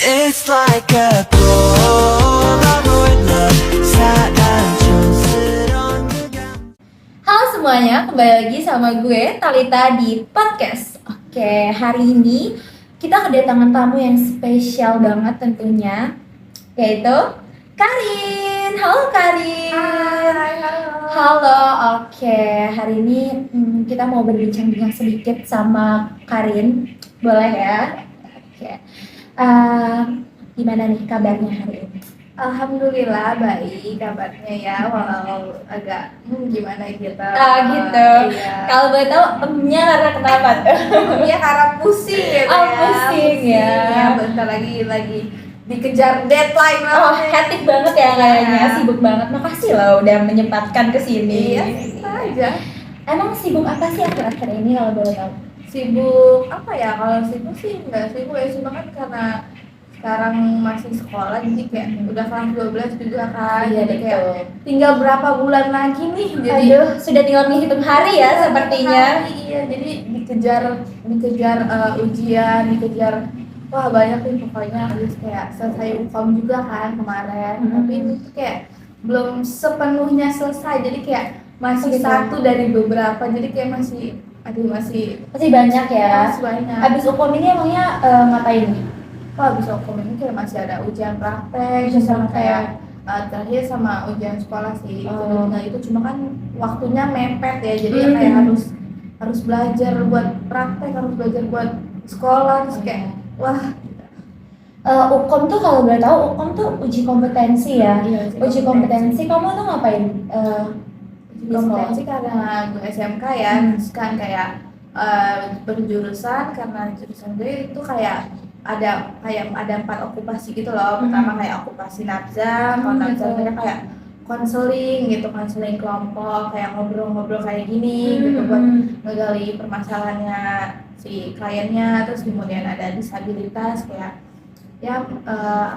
It's like a Polaroid love 사랑촌스러운 그감. Halo semuanya, kembali lagi sama gue Talita di podcast. Oke, hari ini kita kedatangan tamu yang spesial banget tentunya, yaitu Karin. Halo Karin. Hai, halo. Halo, oke. Hari ini kita mau berbincang-bincang sedikit sama Karin, boleh ya? Oke. Gimana nih kabarnya hari ini? Alhamdulillah baik kabarnya ya, walau agak gimana gitu. Gitu. Iya. Kalau boleh tahu, emnya karena kenapa tuh? Iya karena pusing gitu Oh, ya. pusing ya. Ya, bentar lagi dikejar deadline Oh, banget. hektik banget ya kayaknya, Iya. sibuk banget. Makasih loh udah menyempatkan ke sini. Iya, bisa aja. Emang sibuk apa sih akhir-akhir ini kalau boleh tahu? Sibuk apa ya? Kalau sibuk sih enggak sibuk ya, cuma kan karena sekarang masih sekolah jadi kayak udah kelas 12 juga kan. Iya, Jadi kayak betul. tinggal berapa bulan lagi nih jadi Aduh, sudah tinggal menghitung hari ya sepertinya. Iya, jadi dikejar ujian, dikejar wah banyak nih pokoknya, habis kayak selesai UKM juga kan kemarin. Tapi ini tuh kayak belum sepenuhnya selesai, jadi kayak masih Gitu. satu dari beberapa, jadi kayak masih masih Banyak ya. masih banyak. Abis UKM ini emangnya ngapain nih? Wah, bisa UKM ini kayak masih ada ujian praktek, Ujian sama praktek. kayak terakhir sama ujian sekolah sih. Oh. Nah itu cuma kan waktunya mepet ya, jadi Hmm. kayak harus belajar buat praktek, harus belajar buat sekolah, terus kayak wah. UKM tuh kalau boleh tahu, UKM tuh uji kompetensi ya. Iya, Uji kompetensi kamu tuh ngapain? Uji kompetensi karena gue SMK ya, terus kan kayak berjurusan, karena jurusan gue itu kayak ada 4 okupasi gitu loh. Pertama kayak okupasi nabzah, kalau nabzah mereka kayak konseling kelompok, kayak ngobrol-ngobrol kayak gini gitu buat ngegali permasalahannya si kliennya. Terus kemudian ada disabilitas, kayak ya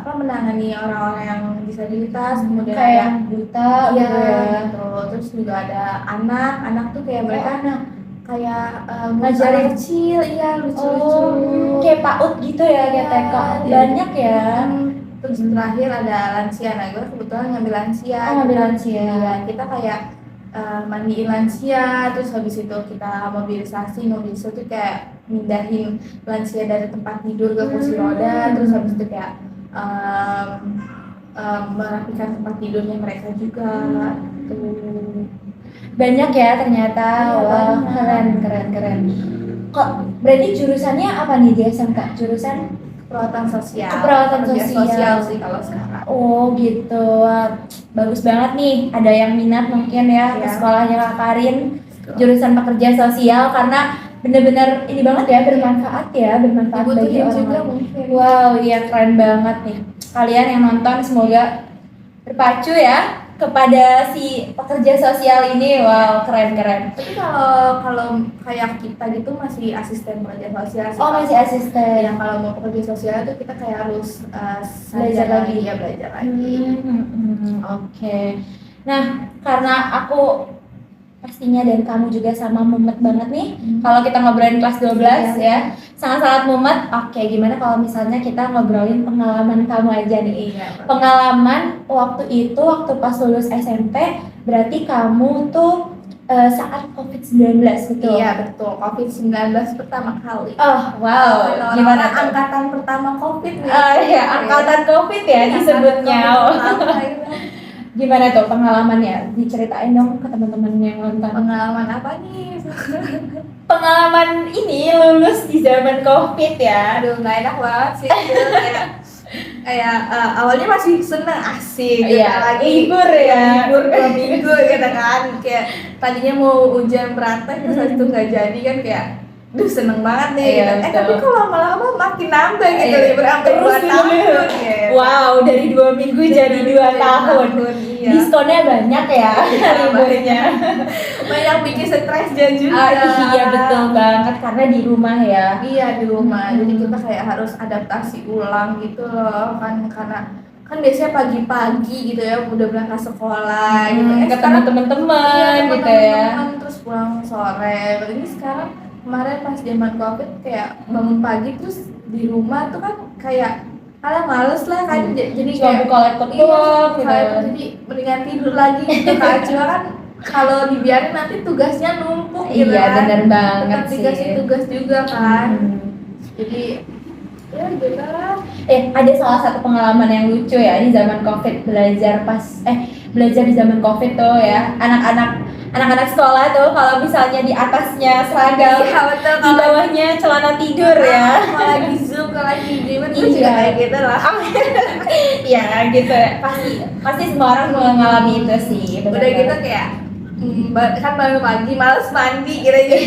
menangani orang-orang yang disabilitas, kemudian kayak ada yang buta iya gitu ya. gitu. Terus juga ada anak tuh kayak mereka kayak Ngajarin. anak kecil, iya lucu-lucu. Kayak PAUD gitu ya, kayak Iya, TK. iya. Banyak ya. Terus terakhir ada lansia. Nah gue kebetulan ngambil lansia. Oh, ngambil lansia. Iya, kita kayak mandiin lansia, terus habis itu kita mobilisasi tuh kayak mindahin lansia dari tempat tidur ke kursi roda, terus habis itu kayak merapikan tempat tidurnya mereka juga. Tuh. Banyak ya ternyata. Iya, Wah, banyak. keren. Kok berarti jurusannya apa nih di SMK? Jurusan Keperawatan sosial. Keperawatan Kerja sosial. sih kalau sekarang. oh gitu. Wah, bagus banget nih. Ada yang minat mungkin ya ke Iya. sekolahnya Kak Karin. Jurusan pekerja sosial karena bener-bener ini banget ya, bermanfaat bagi Dibutuhin orang juga lain. mungkin. Wow, iya keren banget nih. Kalian yang nonton semoga berpacu ya kepada si pekerja sosial ini. Wow, keren. Tapi kalau kayak kita gitu masih asisten pekerja sosial sih. Oh, masih asisten. Yang kalau mau pekerja sosial itu kita kayak harus Belajar lagi. ya belajar lagi. Oke. Nah, karena aku pastinya dan kamu juga sama mumet banget nih. Kalau kita ngobrolin kelas 12 ya, sangat-sangat mumet. Oke, gimana kalau misalnya kita ngobrolin pengalaman kamu aja nih? Iya. Pengalaman waktu pas lulus SMP, berarti kamu tuh saat COVID-19 betul? Iya betul. COVID-19 pertama kali. Oh, wow. Gimana tuh? Angkatan pertama COVID nih. Iya, angkatan COVID ya disebutnya. Gimana tuh pengalamannya? Diceritain dong ke teman-teman yang nonton. Pengalaman apa nih? Pengalaman ini lulus di zaman COVID ya. Aduh, nggak enak banget sih. Itu kayak awalnya masih seneng, asik gitu. Iya, Lagi libur ya. libur 2 minggu gitu kan. Kayak tadinya mau ujian praktek terus habis itu nggak jadi kan, kayak duh seneng banget nih Iya, gitu. betul. Tapi kok lama-lama makin nambah gitu, Iya, libur sampai terus 2 tahun gitu. Wow, dari 2 minggu jadi 2 tahun. Iya. Diskonnya banyak ya Iya, liburnya. Banyak bikin stres juga. Iya betul banget karena di rumah ya. Iya di rumah, jadi kita kayak harus adaptasi ulang gitu loh kan, karena kan biasanya pagi-pagi gitu ya udah berangkat sekolah gitu. Ketemu Sekarang teman-teman iya, gitu ya. teman-teman, terus pulang sore. Ini sekarang kemarin pas zaman COVID kayak bangun pagi terus di rumah tuh kan kayak Alah males lah kan, jadi Cuma kayak buka laptop iya, doang gitu. jadi mendingan tidur lagi gitu kan. Cuma kan kalau dibiarin nanti tugasnya numpuk gitu Iya, kan. bener banget Tetap sih. dikasih tugas juga kan. Hmm. Jadi ya gitu lah. Ada salah satu pengalaman yang lucu ya di zaman COVID, belajar di zaman COVID tuh ya. Anak-anak sekolah tuh kalau misalnya di atasnya seragam, Iya betul, di bawahnya celana tidur ya. kalau lagi zoom, kalau lagi gimana Iya. juga kayak gitu lah. Iya gitu ya. Pasti semua orang mengalami itu sih. Udah benar-benar. gitu kayak kan bangun pagi males mandi gitu jadi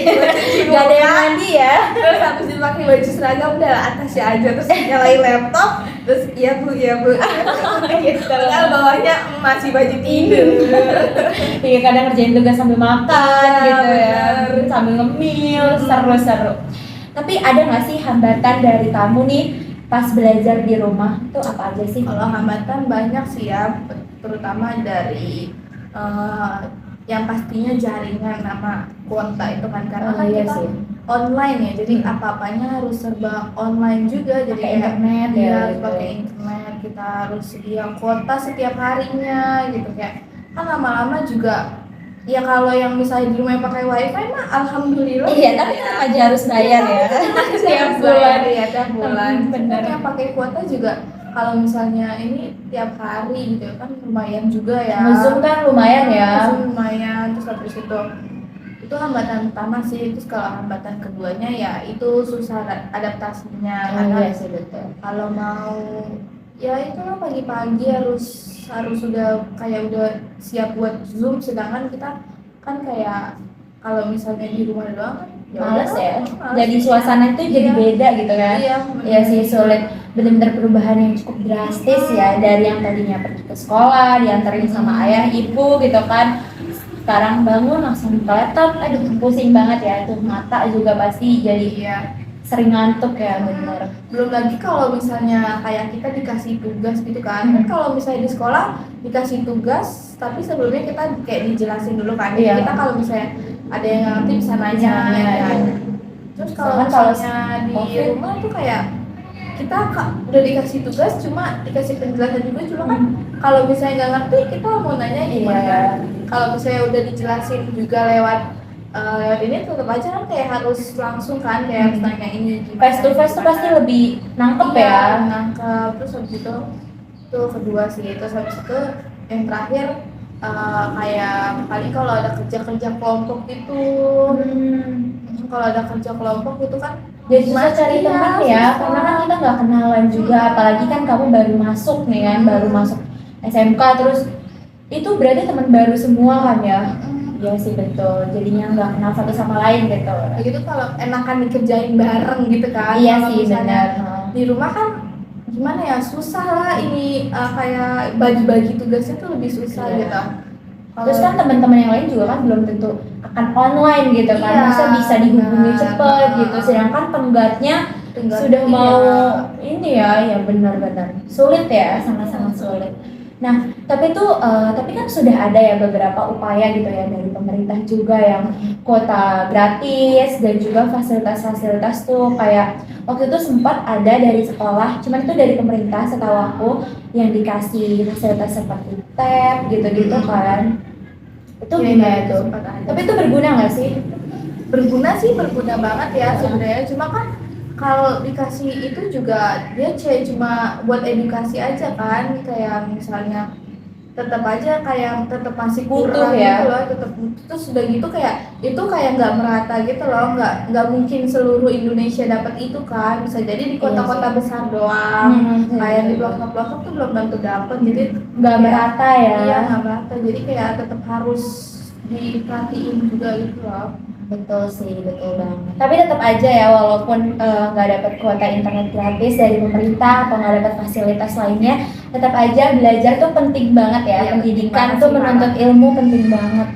Gak ada yang mandi ya. terus habis itu pakai baju seragam udah atasnya aja terus nyalain laptop terus iya bu Gitu. padahal bawahnya masih baju tidur. Iya kadang ngerjain tugas sambil makan Iya, gitu ya, benar. sambil ngemil, seru-seru. Tapi ada nggak sih hambatan dari kamu nih pas belajar di rumah itu apa aja sih? Kalau hambatan banyak sih ya, terutama dari yang pastinya jaringan sama kuota itu kan karena kan iya kita sih. online ya, jadi apa-apanya harus serba online juga, jadi Pakai kayak internet ya, iya, harus gitu. pakai internet, kita harus sedia kuota setiap harinya gitu kayak kan lama-lama juga ya kalau yang misalnya di rumah yang pakai wifi mah alhamdulillah Iya, tapi tetap aja harus bayar ya. Setiap bulan. ya tiap bulan. Bener. Kan yang pakai kuota juga kalau misalnya ini tiap hari gitu kan lumayan juga ya. Zoom kan lumayan ya. Zoom lumayan, terus habis itu hambatan pertama sih. Terus kalau hambatan keduanya ya itu susah adaptasinya karena Iya sih betul. kalau mau ya itu lah pagi-pagi harus udah kayak udah siap buat Zoom, sedangkan kita kan kayak kalau misalnya di rumah doang kan Males udah, ya. males. Jadi suasana itu jadi Iya. beda gitu kan. Iya, Iya sih sulit, benar-benar perubahan yang cukup drastis ya dari yang tadinya pergi ke sekolah, diantarin sama ayah, ibu gitu kan. Sekarang bangun langsung ke laptop, aduh pusing banget ya tuh mata juga pasti jadi Iya. sering ngantuk ya bener. Belum lagi kalau misalnya kayak kita dikasih tugas gitu kan. Kan kalau misalnya di sekolah dikasih tugas, tapi sebelumnya kita kayak dijelasin dulu kan. Jadi Iya. kita kalau misalnya ada yang nggak ngerti bisa nanya Nanya, kan. iya. Terus kalau Sedangkan kalau misalnya di COVID, rumah tuh kayak kita udah dikasih tugas cuma dikasih penjelasan juga, cuma kan kalau misalnya nggak ngerti kita mau nanya gimana. Iya. Kalau misalnya udah dijelasin juga lewat ini tetap aja kan kayak harus langsung kan kayak harus nanya ini gimana, Face to face tuh gimana. pasti lebih nangkep Iya, ya. nangkep. Terus habis itu kedua sih, terus habis itu yang terakhir kayak paling kalau ada kerja kelompok gitu. Kalau ada kerja kelompok itu kan Jadi susah cari iya, teman ya, susah. karena kan kita nggak kenalan juga, apalagi kan kamu baru masuk nih kan, baru masuk SMK, terus itu berarti teman baru semua kan ya? Iya sih betul, jadinya nggak kenal satu sama lain gitu. Kayak gitu kalau enakan dikerjain bareng gitu kan. Iya Kalau sih misalnya benar. di rumah kan gimana ya, susah lah ini kayak bagi-bagi tugasnya tuh lebih susah Iya. gitu. Terus kan teman-teman yang lain juga kan belum tentu akan online gitu kan, Iya, masa bisa dihubungi benar. cepet gitu, sedangkan tenggatnya sudah Iya. mau ini ya benar-benar sulit ya, sangat-sangat sulit. Nah, tapi kan sudah ada ya beberapa upaya gitu ya dari pemerintah juga yang kuota gratis dan juga fasilitas-fasilitas tuh kayak waktu itu sempat ada dari sekolah, cuman itu dari pemerintah setahu aku yang dikasih fasilitas seperti tab gitu-gitu kan. Itu Iya, gimana itu tuh? sempat ada. Tapi itu berguna nggak sih? Berguna banget ya sebenarnya, cuma kan kalau dikasih itu juga dia cuma buat edukasi aja kan, kayak misalnya tetap aja kayak tetap masih Butuh kurang ya. gitu loh, tetap terus udah gitu kayak itu kayak nggak merata gitu loh, nggak mungkin seluruh Indonesia dapat itu kan, bisa jadi di kota-kota besar doang, kayak di pelosok-pelosok tuh belum tentu dapat, jadi Nggak kayak- merata ya. iya nggak merata, jadi kayak tetap harus diperhatiin juga gitu loh. Betul sih, betul banget. Tapi tetap aja ya, walaupun nggak dapat kuota internet gratis dari pemerintah atau nggak dapat fasilitas lainnya, tetap aja belajar tuh penting banget ya. Iya, Pendidikan penting tuh banget sih, menuntut ilmu penting banget.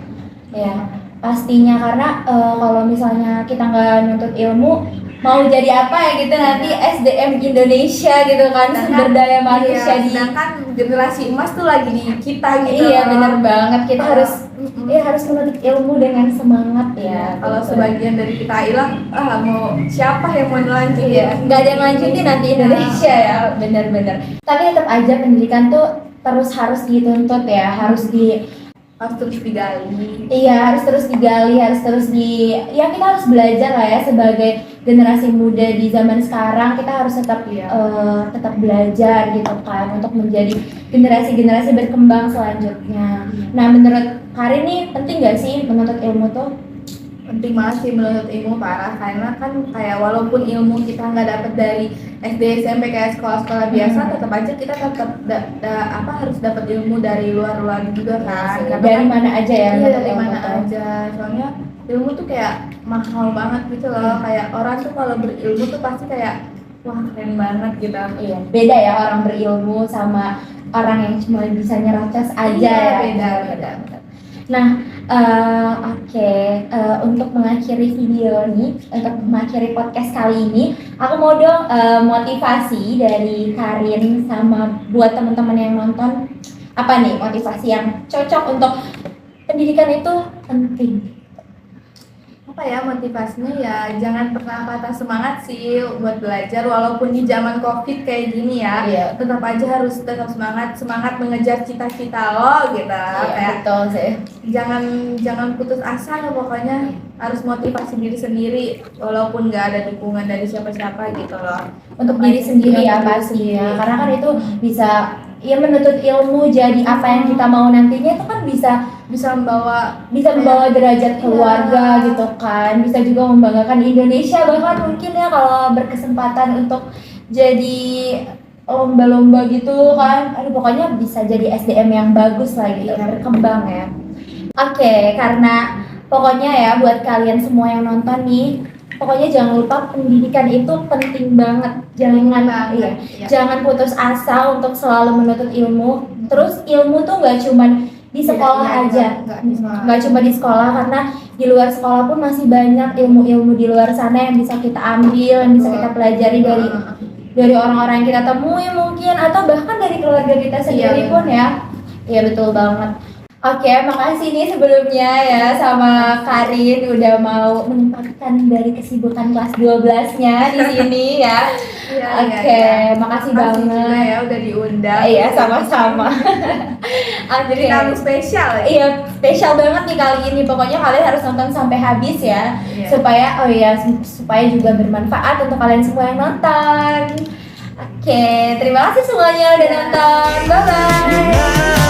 Ya, pastinya karena kalau misalnya kita nggak nuntut ilmu, mau jadi apa ya gitu nanti SDM Indonesia gitu kan, sumber daya manusia di. Sedangkan generasi emas tuh lagi di kita gitu. Iya benar banget, kita harus harus menuntut ilmu dengan semangat ya. Kalau Betul. sebagian dari kita hilang, mau siapa yang mau lanjut Iya, nggak ada yang lanjutin nanti Indonesia ya, benar-benar. Tapi tetap aja pendidikan tuh terus harus dituntut ya, harus terus digali. iya, harus terus digali, harus terus ya kita harus belajar lah ya sebagai generasi muda di zaman sekarang. Kita harus tetap tetap belajar gitu kan untuk menjadi generasi-generasi berkembang selanjutnya. Nah, menurut Karin nih penting nggak sih menuntut ilmu tuh? Penting banget sih menuntut ilmu, parah, karena kan kayak walaupun ilmu kita nggak dapet dari SD SMP kayak sekolah-sekolah biasa, tetap aja kita tetap harus dapat ilmu dari luar juga kan. Karena Dari kan- mana aja ya? Iya, menuntut dari ilmu mana tuh? aja. Soalnya ilmu tuh kayak mahal banget gitu loh. Kayak orang tuh kalau berilmu tuh pasti kayak wah keren banget gitu. Iya, beda ya orang berilmu sama orang yang cuma bisa nyerocos aja Iya, ya. beda. Nah, oke. Untuk mengakhiri video nih, untuk mengakhiri podcast kali ini, aku mau dong motivasi dari Karin sama buat teman-teman yang nonton. Apa nih motivasi yang cocok untuk pendidikan itu penting? Apa ya motivasinya ya, jangan pernah patah semangat sih buat belajar walaupun di zaman Covid kayak gini ya. Iya. Tetap aja harus tetap semangat mengejar cita-cita lo gitu. Kayak betul sih. jangan putus asa lo, pokoknya harus motivasi diri sendiri walaupun nggak ada dukungan dari siapa-siapa gitu loh. Untuk diri sendiri ya pastinya, karena kan itu bisa ya menuntut ilmu jadi apa yang kita mau nantinya itu kan bisa membawa derajat keluarga gitu kan, bisa juga membanggakan Indonesia, bahkan mungkin ya kalau berkesempatan untuk jadi lomba-lomba gitu kan, pokoknya bisa jadi SDM yang bagus lah gitu, berkembang ya. Oke, karena pokoknya ya buat kalian semua yang nonton nih, pokoknya jangan lupa pendidikan itu penting banget. Jangan putus asa untuk selalu menuntut ilmu. Terus ilmu tuh nggak cuman di sekolah aja, nggak cuma di sekolah, karena di luar sekolah pun masih banyak ilmu-ilmu di luar sana yang bisa kita ambil, yang bisa kita pelajari dari orang-orang yang kita temui mungkin, atau bahkan dari keluarga kita sendiri pun ya. Iya betul banget. Oke, makasih nih sebelumnya ya sama Karin udah mau menyempatkan dari kesibukan kelas 12-nya di sini ya. Oke, makasih banget juga ya udah diundang. Iya, sama-sama. Jadi Kali spesial ya. Iya, spesial banget nih kali ini. Pokoknya kalian harus nonton sampai habis ya. Iya. Supaya juga bermanfaat untuk kalian semua yang nonton. Oke, terima kasih semuanya udah nonton. Bye bye.